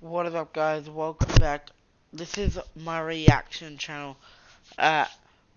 What is up, guys? Welcome back. This is my reaction channel. We're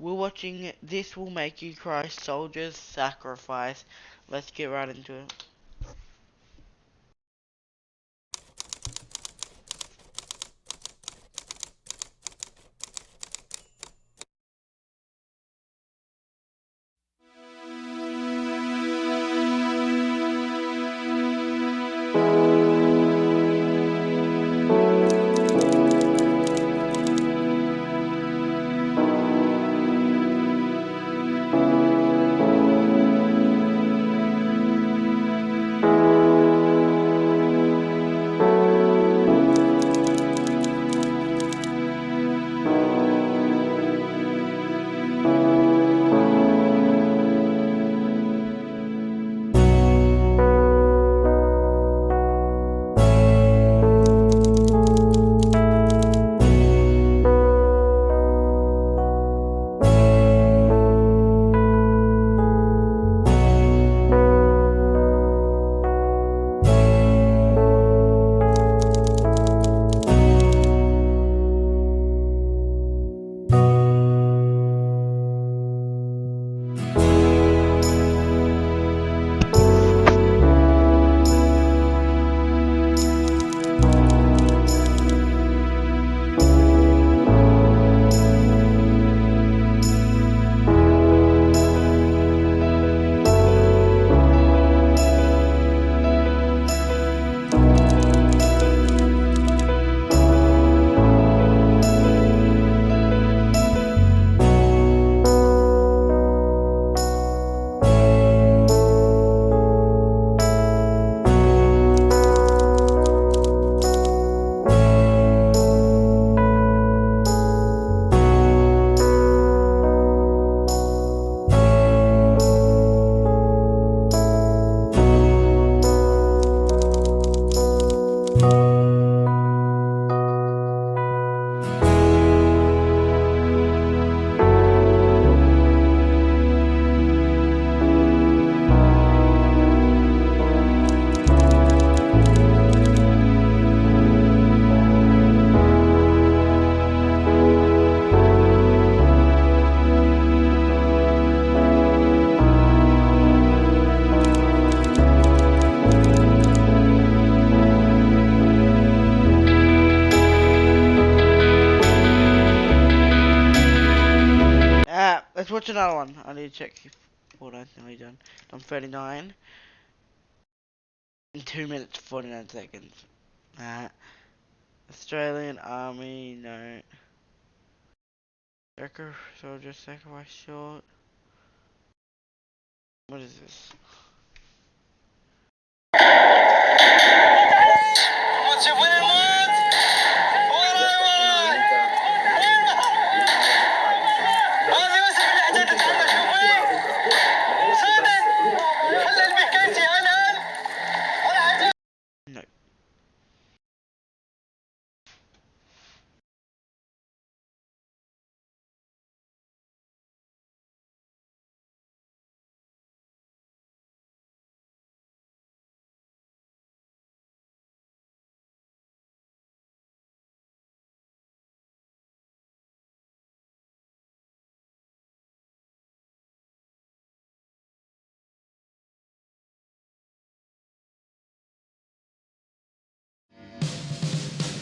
watching This Will Make You Cry Soldiers Sacrifice. Let's get right into it. Let's watch another one. I need to check if what I've nearly done. I'm 39 in 2 minutes 49 seconds. Australian Army, no. Record Soldier Sacrifice Short. What is this? No.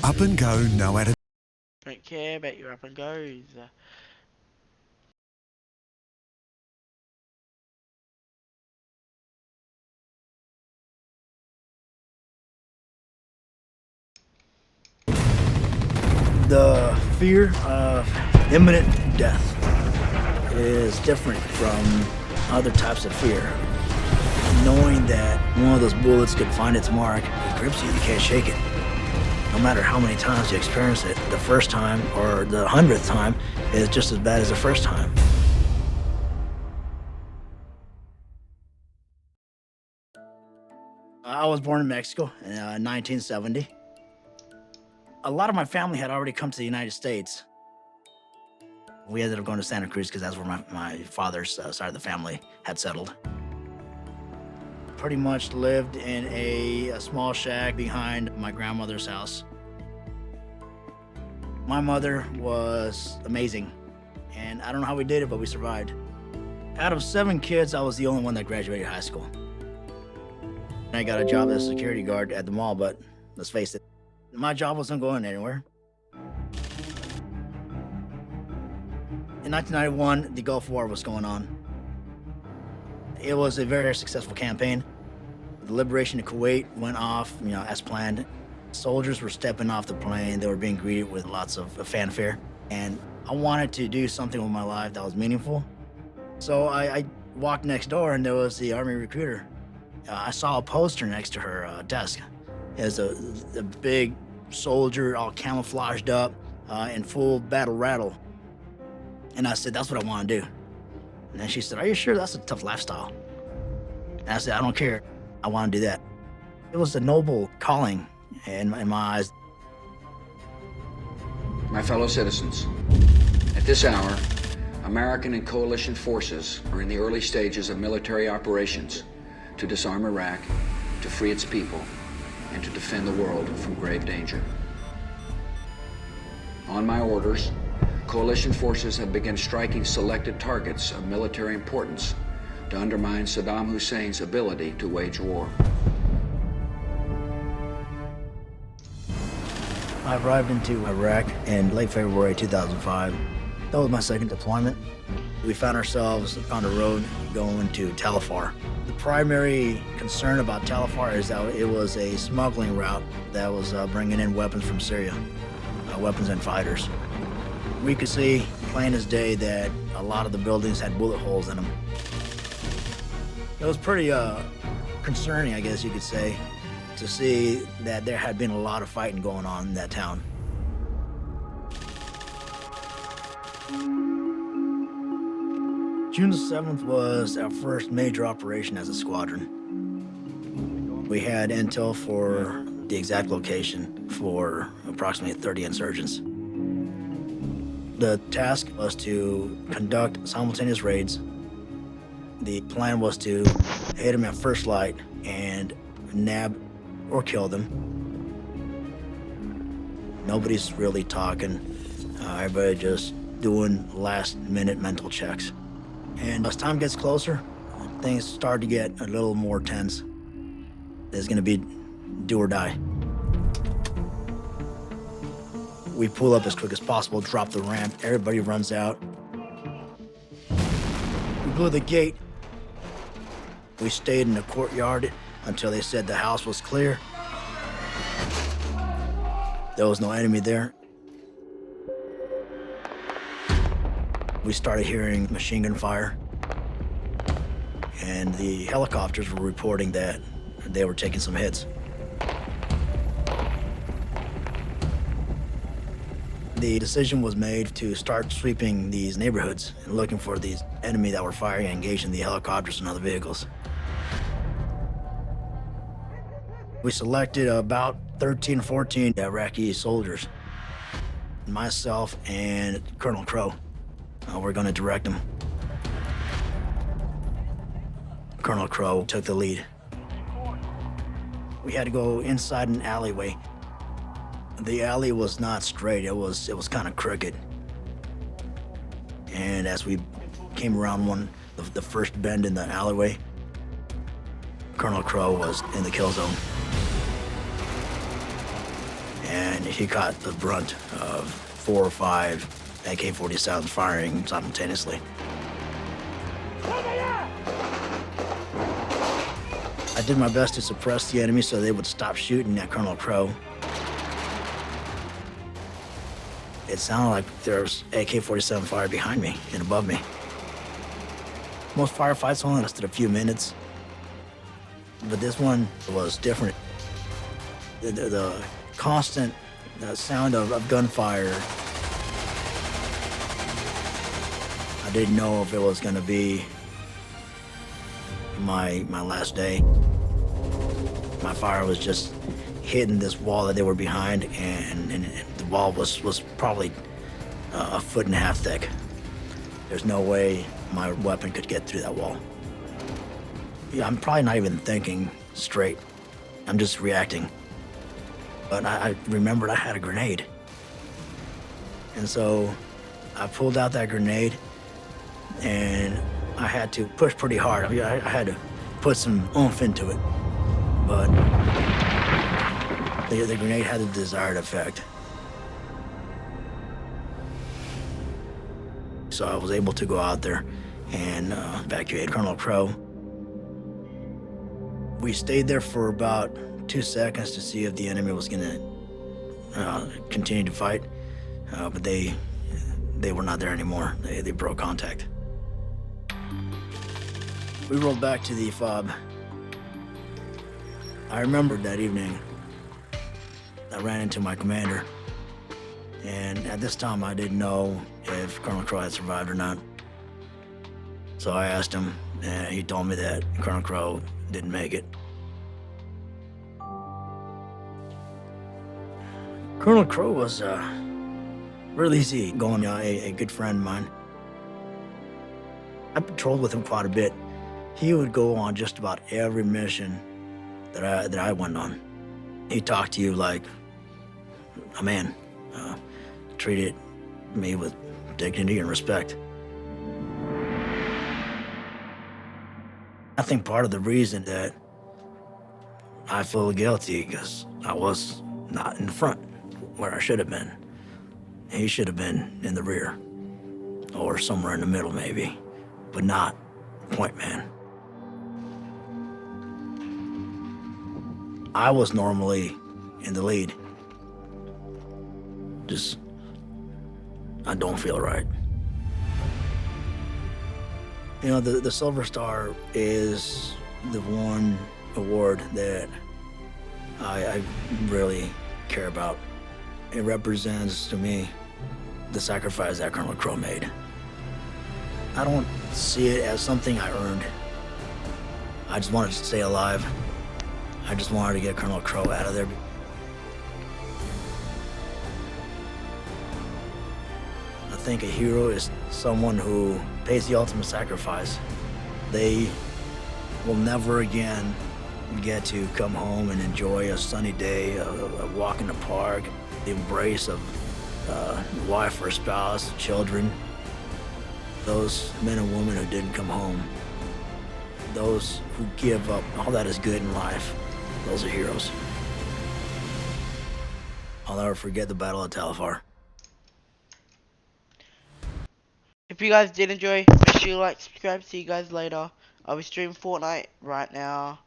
Up and go, no attitude. Don't care about your up and goes. The fear of imminent death is different from other types of fear. Knowing that one of those bullets could find its mark, it grips you, you can't shake it. No matter how many times you experience it, the first time or the 100th time is just as bad as the first time. I was born in Mexico in 1970. A lot of my family had already come to the United States. We ended up going to Santa Cruz because that's where my father's side of the family had settled. Pretty much lived in a small shack behind my grandmother's house. My mother was amazing, and I don't know how we did it, but we survived. Out of 7 kids, I was the only one that graduated high school. I got a job as a security guard at the mall, but let's face it, my job wasn't going anywhere. In 1991, the Gulf War was going on. It was a very successful campaign. The liberation of Kuwait went off, as planned. Soldiers were stepping off the plane. They were being greeted with lots of fanfare. And I wanted to do something with my life that was meaningful. So I walked next door, and there was the Army recruiter. I saw a poster next to her desk. It was a big soldier, all camouflaged up, in full battle rattle. And I said, that's what I want to do. And then she said, are you sure? That's a tough lifestyle. And I said, I don't care. I want to do that. It was a noble calling in my eyes. My fellow citizens, at this hour, American and coalition forces are in the early stages of military operations to disarm Iraq, to free its people, and to defend the world from grave danger. On my orders, coalition forces have begun striking selected targets of military importance to undermine Saddam Hussein's ability to wage war. I arrived into Iraq in late February 2005. That was my second deployment. We found ourselves on the road going to Afar. The primary concern about Afar is that it was a smuggling route that was bringing in weapons from Syria, weapons and fighters. We could see plain as day that a lot of the buildings had bullet holes in them. It was pretty concerning, I guess you could say, to see that there had been a lot of fighting going on in that town. June the 7th was our first major operation as a squadron. We had intel for the exact location for approximately 30 insurgents. The task was to conduct simultaneous raids. The plan was to hit them at first light and nab or kill them. Nobody's really talking. Everybody just doing last-minute mental checks. And as time gets closer, things start to get a little more tense. There's gonna be do or die. We pull up as quick as possible, drop the ramp, everybody runs out. We blew the gate. We stayed in the courtyard until they said the house was clear. There was no enemy there. We started hearing machine gun fire, and the helicopters were reporting that they were taking some hits. The decision was made to start sweeping these neighborhoods and looking for these enemy that were firing and engaging the helicopters and other vehicles. We selected about 13, 14 Iraqi soldiers. Myself and Colonel Crow. We're gonna direct them. Colonel Crow took the lead. We had to go inside an alleyway. The alley was not straight, it was kind of crooked. And as we came around the first bend in the alleyway, Colonel Crow was in the kill zone. And he caught the brunt of 4 or 5 AK-47s firing simultaneously. I did my best to suppress the enemy so they would stop shooting at Colonel Crow. It sounded like there was AK-47 fire behind me and above me. Most firefights only lasted a few minutes, but this one was different. The constant sound of gunfire, I didn't know if it was gonna be my last day. My fire was just hitting this wall that they were behind, and the wall was probably a 1.5 feet thick. There's no way my weapon could get through that wall. Yeah, I'm probably not even thinking straight. I'm just reacting. But I remembered I had a grenade. And so I pulled out that grenade, and I had to push pretty hard. I mean, I had to put some oomph into it. But the grenade had the desired effect. So I was able to go out there and evacuate Colonel Crow. We stayed there for about 2 seconds to see if the enemy was going to continue to fight, but they were not there anymore. They broke contact. We rolled back to the FOB. I remembered that evening I ran into my commander, and at this time I didn't know if Colonel Crow had survived or not. So I asked him, and he told me that Colonel Crow didn't make it. Colonel Crow was really easygoing, a good friend of mine. I patrolled with him quite a bit. He would go on just about every mission that I went on. He talked to you like a man, treated me with dignity and respect. I think part of the reason that I feel guilty because I was not in the front where I should have been. He should have been in the rear or somewhere in the middle maybe, but not point man. I was normally in the lead. Just, I don't feel right. You know, the Silver Star is the one award that I really care about. It represents to me the sacrifice that Colonel Crow made. I don't see it as something I earned. I just wanted to stay alive. I just wanted to get Colonel Crow out of there. I think a hero is someone who pays the ultimate sacrifice. They will never again get to come home and enjoy a sunny day, a walk in the park, the embrace of wife or spouse, children. Those men and women who didn't come home, those who give up all that is good in life, those are heroes. I'll never forget the Battle of Afar. If you guys did enjoy, make sure you like, subscribe. See you guys later. I'll be streaming Fortnite right now.